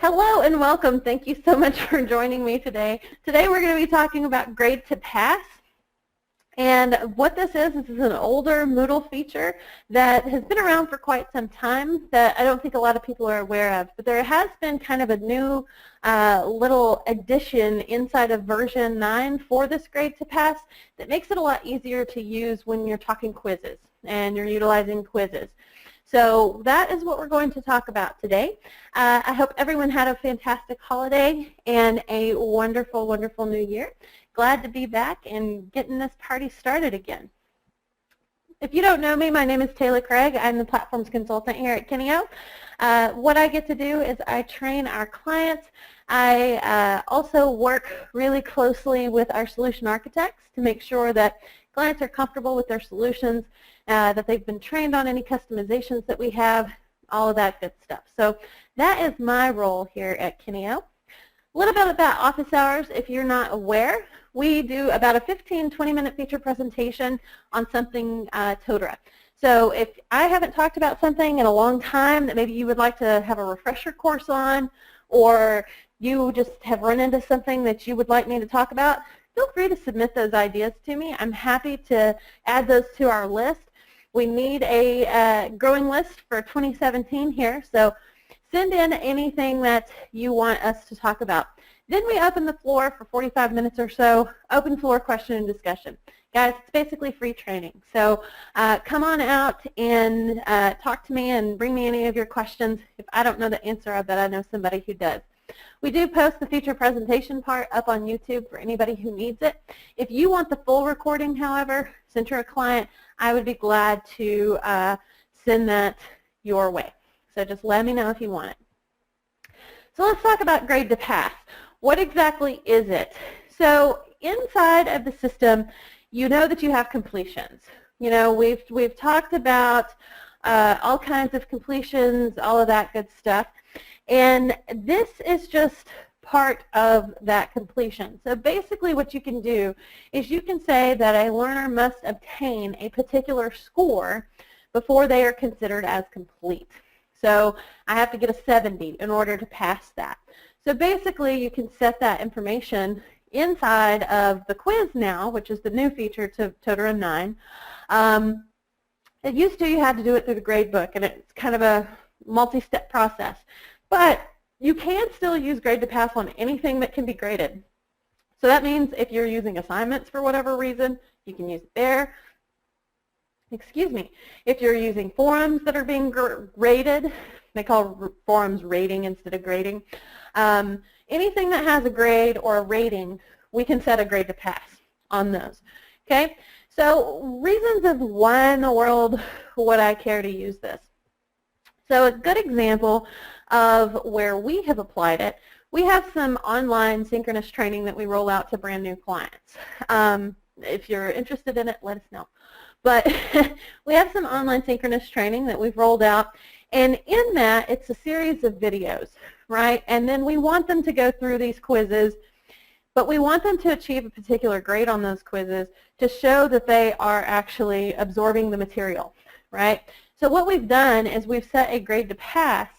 Hello and welcome. Thank you so much for joining me today. Today we're going to be talking about grade to pass. And what this is an older Moodle feature that has been around for quite some time that I don't think a lot of people are aware of. But there has been kind of a new little addition inside of version 9 for this grade to pass that makes it a lot easier to use when you're talking quizzes and you're utilizing quizzes. So that is what we're going to talk about today. I hope everyone had a fantastic holiday and a wonderful, wonderful new year. Glad to be back and getting this party started again. If you don't know me, my name is Taylor Craig. I'm the platforms consultant here at Kineo. What I get to do is I train our clients. I also work really closely with our solution architects to make sure that clients are comfortable with their solutions, that they've been trained on any customizations that we have, all of that good stuff. So that is my role here at Kineo. A little bit about office hours, if you're not aware. We do about a 15-20 minute feature presentation on something Totara. So if I haven't talked about something in a long time that maybe you would like to have a refresher course on, or you just have run into something that you would like me to talk about, feel free to submit those ideas to me. I'm happy to add those to our list. We need a growing list for 2017 here, so send in anything that you want us to talk about. Then we open the floor for 45 minutes or so, open floor question and discussion. Guys, it's basically free training. So come on out and talk to me and bring me any of your questions. If I don't know the answer, I bet I know somebody who does. We do post the feature presentation part up on YouTube for anybody who needs it. If you want the full recording, however, since you're a client, I would be glad to send that your way. So just let me know if you want it. So let's talk about grade to pass. What exactly is it? So inside of the system, you know that you have completions. You know, we've talked about all kinds of completions, all of that good stuff. And this is just part of that completion. So basically what you can do is you can say that a learner must obtain a particular score before they are considered as complete. So I have to get a 70 in order to pass that. So basically you can set that information inside of the quiz now, which is the new feature to Totara 9. It used to you had to do it through the grade book, and it's kind of a multi-step process. But you can still use grade to pass on anything that can be graded. So that means if you're using assignments for whatever reason, you can use it there. Excuse me. If you're using forums that are being graded, they call forums rating instead of grading. Anything that has a grade or a rating, we can set a grade to pass on those. Okay? So reasons of why in the world would I care to use this? So a good example of where we have applied it, we have some online synchronous training that we roll out to brand new clients. If you're interested in it, let us know. But we have some online synchronous training that we've rolled out, and in that it's a series of videos, right? And then we want them to go through these quizzes, but we want them to achieve a particular grade on those quizzes to show that they are actually absorbing the material, right? So what we've done is we've set a grade to pass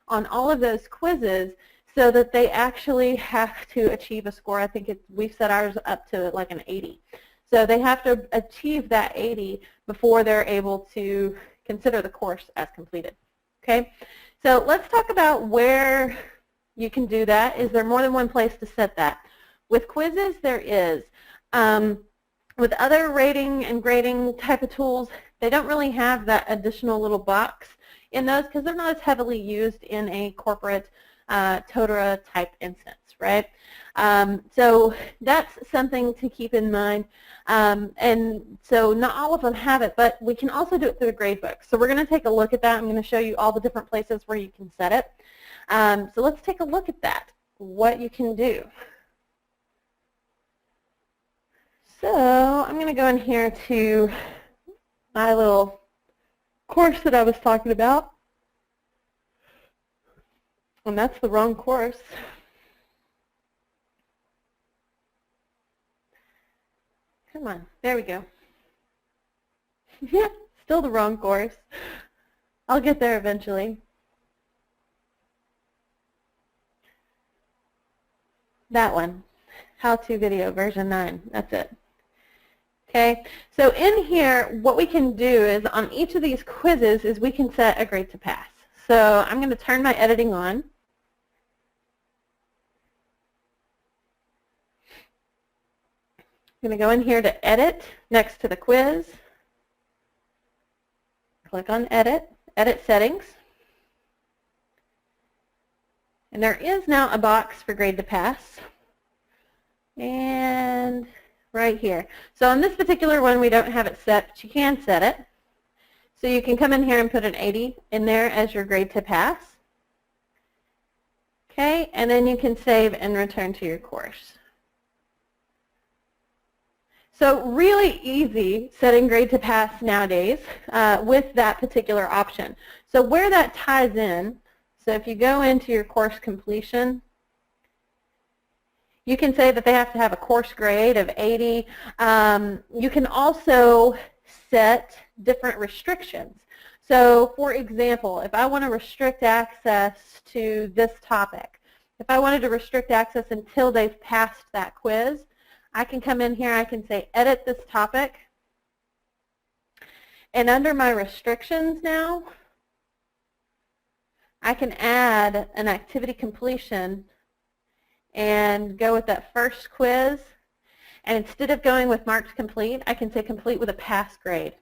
on all of those quizzes so that they actually have to achieve a score. I think we've set ours up to like an 80. So they have to achieve that 80 before they're able to consider the course as completed. Okay? So let's talk about where you can do that. Is there more than one place to set that? With quizzes, there is. With other rating and grading type of tools, they don't really have that additional little box in those because they're not as heavily used in a corporate Totara type instance, right? So that's something to keep in mind. And so not all of them have it, but we can also do it through the gradebook. So we're going to take a look at that. I'm going to show you all the different places where you can set it. So let's take a look at that, what you can do. So I'm going to go in here to my little course that I was talking about. And that's the wrong course. Come on, there we go. Yeah, still the wrong course. I'll get there eventually. That one, how-to video version 9, that's it. Okay, so in here, what we can do is on each of these quizzes is we can set a grade to pass. So I'm going to turn my editing on. I'm going to go in here to edit next to the quiz. Click on edit, edit settings. And there is now a box for grade to pass. And right here. So on this particular one, we don't have it set, but you can set it. So you can come in here and put an 80 in there as your grade to pass. Okay, and then you can save and return to your course. So really easy setting grade to pass nowadays with that particular option. So where that ties in, so if you go into your course completion, you can say that they have to have a course grade of 80. You can also set different restrictions. So for example, if I want to restrict access to this topic, if I wanted to restrict access until they've passed that quiz, I can come in here, I can say edit this topic, and under my restrictions now, I can add an activity completion and go with that first quiz, and instead of going with marked complete, I can say complete with a pass grade.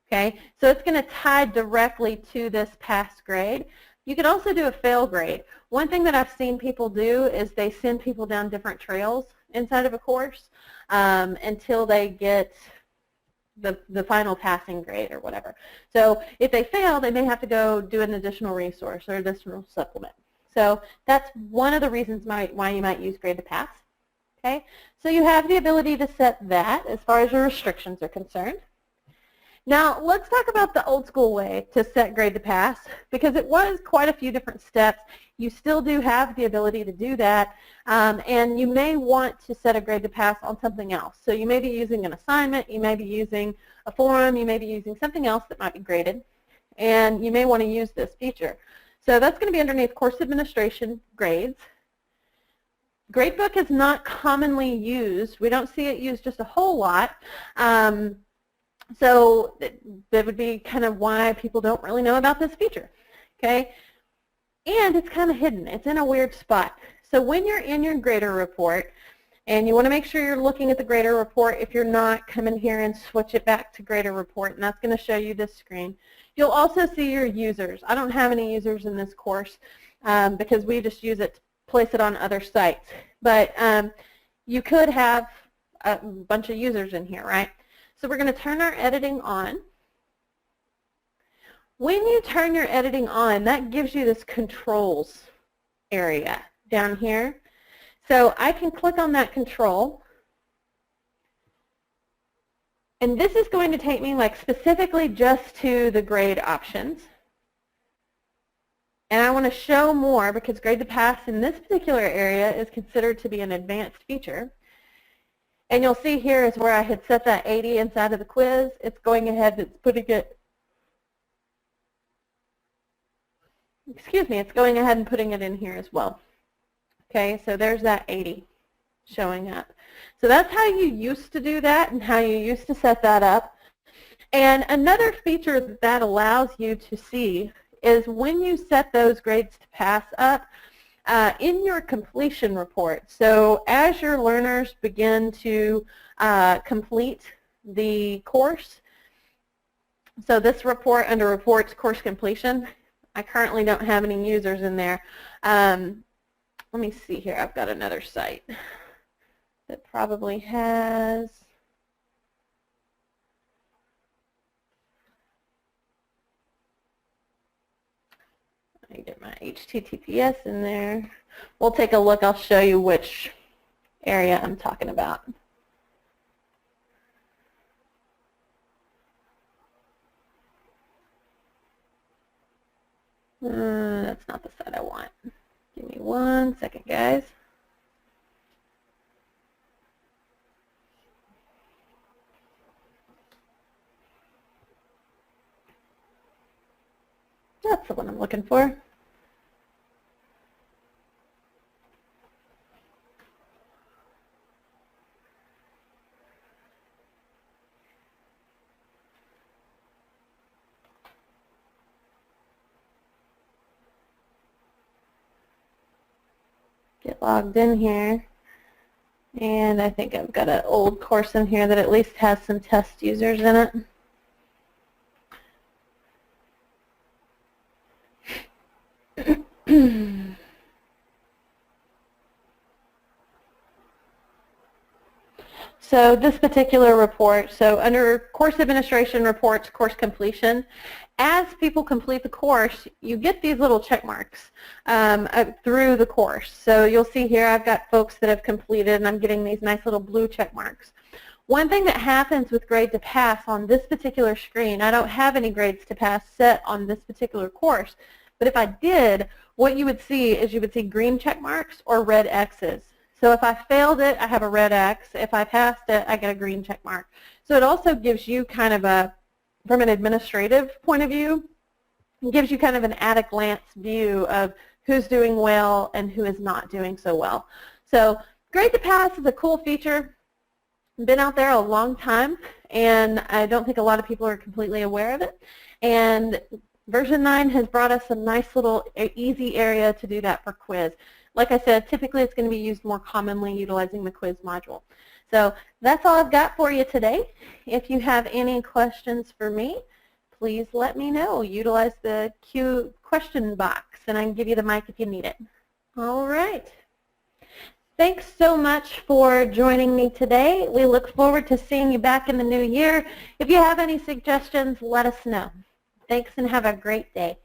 Okay, so it's going to tie directly to this pass grade. You can also do a fail grade. One thing that I've seen people do is they send people down different trails inside of a course until they get the final passing grade or whatever. So if they fail, they may have to go do an additional resource or additional supplement. So that's one of the reasons why you might use grade to pass. Okay, so you have the ability to set that as far as your restrictions are concerned. Now let's talk about the old school way to set grade to pass, because it was quite a few different steps. You still do have the ability to do that, and you may want to set a grade to pass on something else. So you may be using an assignment, you may be using a forum, you may be using something else that might be graded, and you may want to use this feature. So that's going to be underneath Course Administration Grades. Gradebook is not commonly used. We don't see it used just a whole lot. So that would be kind of why people don't really know about this feature. Okay? And it's kind of hidden. It's in a weird spot. So when you're in your grader report, and you want to make sure you're looking at the grader report. If you're not, come in here and switch it back to grader report, and that's going to show you this screen. You'll also see your users. I don't have any users in this course because we just use it to place it on other sites. But you could have a bunch of users in here, right? So we're going to turn our editing on. When you turn your editing on, that gives you this controls area down here. So I can click on that control, and this is going to take me like specifically just to the grade options. And I want to show more because grade to pass in this particular area is considered to be an advanced feature. And you'll see here is where I had set that 80 inside of the quiz. It's going ahead and it's putting it, it's going ahead and putting it in here as well. Okay, so there's that 80 showing up. So that's how you used to do that and how you used to set that up. And another feature that allows you to see is when you set those grades to pass up, in your completion report. So as your learners begin to complete the course, so this report under reports course completion, I currently don't have any users in there. Let me see here. I've got another site that probably has. I get my HTTPS in there. We'll take a look. I'll show you which area I'm talking about. That's not the site I want. Give me 1 second, guys. That's the one I'm looking for. get logged in here. And I think I've got an old course in here that at least has some test users in it. So this particular report, so under course administration reports, course completion, as people complete the course, you get these little check marks through the course. So you'll see here I've got folks that have completed, and I'm getting these nice little blue check marks. One thing that happens with grade to pass on this particular screen, I don't have any grades to pass set on this particular course, but if I did, what you would see is you would see green check marks or red X's. So if I failed it, I have a red X. If I passed it, I get a green check mark. So it also gives you kind of a, from an administrative point of view, it gives you kind of an at-a-glance view of who's doing well and who is not doing so well. So grade to pass is a cool feature. Been out there a long time, and I don't think a lot of people are completely aware of it. And version 9 has brought us a nice little easy area to do that for quiz. Like I said, typically it's going to be used more commonly utilizing the quiz module. So that's all I've got for you today. If you have any questions for me, please let me know. Utilize the Q question box, and I can give you the mic if you need it. All right. Thanks so much for joining me today. We look forward to seeing you back in the new year. If you have any suggestions, let us know. Thanks and have a great day.